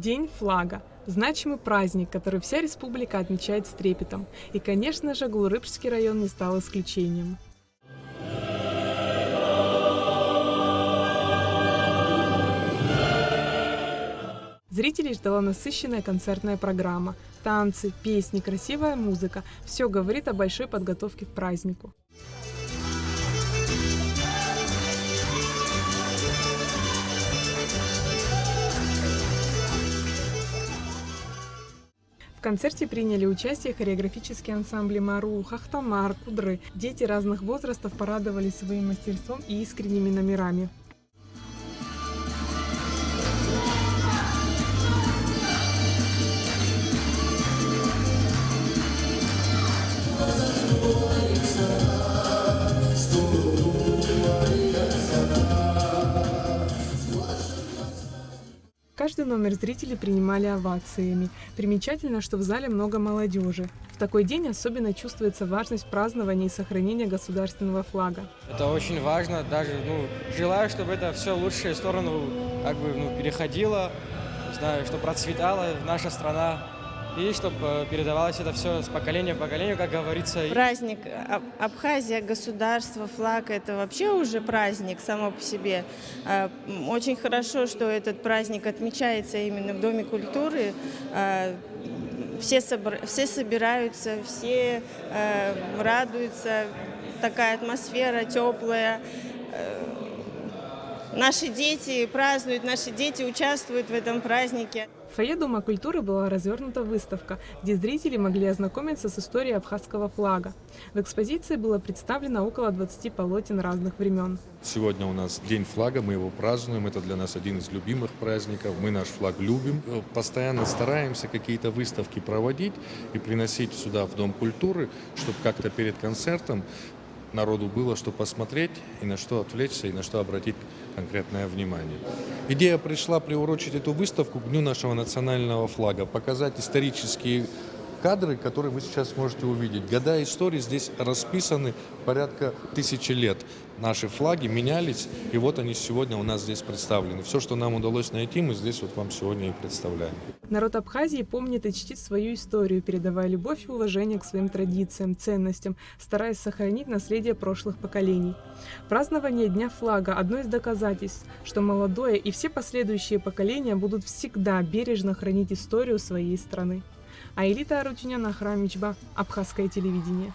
День флага. Значимый праздник, который вся республика отмечает с трепетом. И, конечно же, Глурыпшский район не стал исключением. Зрителей ждала насыщенная концертная программа. Танцы, песни, красивая музыка. Все говорит о большой подготовке к празднику. В концерте приняли участие хореографические ансамбли Мару, Хахтамар, Кудры. Дети разных возрастов порадовались своим мастерством и искренними номерами. Каждый номер зрители принимали овациями. Примечательно, что в зале много молодежи. В такой день особенно чувствуется важность празднования и сохранения государственного флага. Это очень важно. Даже желаю, чтобы это все в лучшую сторону переходило, не знаю, чтобы процветала наша страна. И чтобы передавалось это все с поколения в поколение, как говорится. Праздник Абхазия, государство, флаг – это вообще уже праздник само по себе. Очень хорошо, что этот праздник отмечается именно в Доме культуры. Все собираются, все радуются. Такая атмосфера теплая. Наши дети празднуют, наши дети участвуют в этом празднике. В фойе Дома культуры была развернута выставка, где зрители могли ознакомиться с историей абхазского флага. В экспозиции было представлено около 20 полотен разных времен. Сегодня у нас День флага, мы его празднуем, это для нас один из любимых праздников, мы наш флаг любим. Постоянно стараемся какие-то выставки проводить и приносить сюда, в Дом культуры, чтобы как-то перед концертом народу было что посмотреть, и на что отвлечься, и на что обратить конкретное внимание. Идея пришла приурочить эту выставку к Дню нашего национального флага, показать исторические кадры, которые вы сейчас можете увидеть. Года истории здесь расписаны порядка 1000 лет. Наши флаги менялись, и вот они сегодня у нас здесь представлены. Все, что нам удалось найти, мы здесь вот вам сегодня и представляем. Народ Абхазии помнит и чтит свою историю, передавая любовь и уважение к своим традициям, ценностям, стараясь сохранить наследие прошлых поколений. Празднование Дня флага – одно из доказательств, что молодое и все последующие поколения будут всегда бережно хранить историю своей страны. Аэлита Арутюнян, Ахрам Мичба, Абхазское телевидение.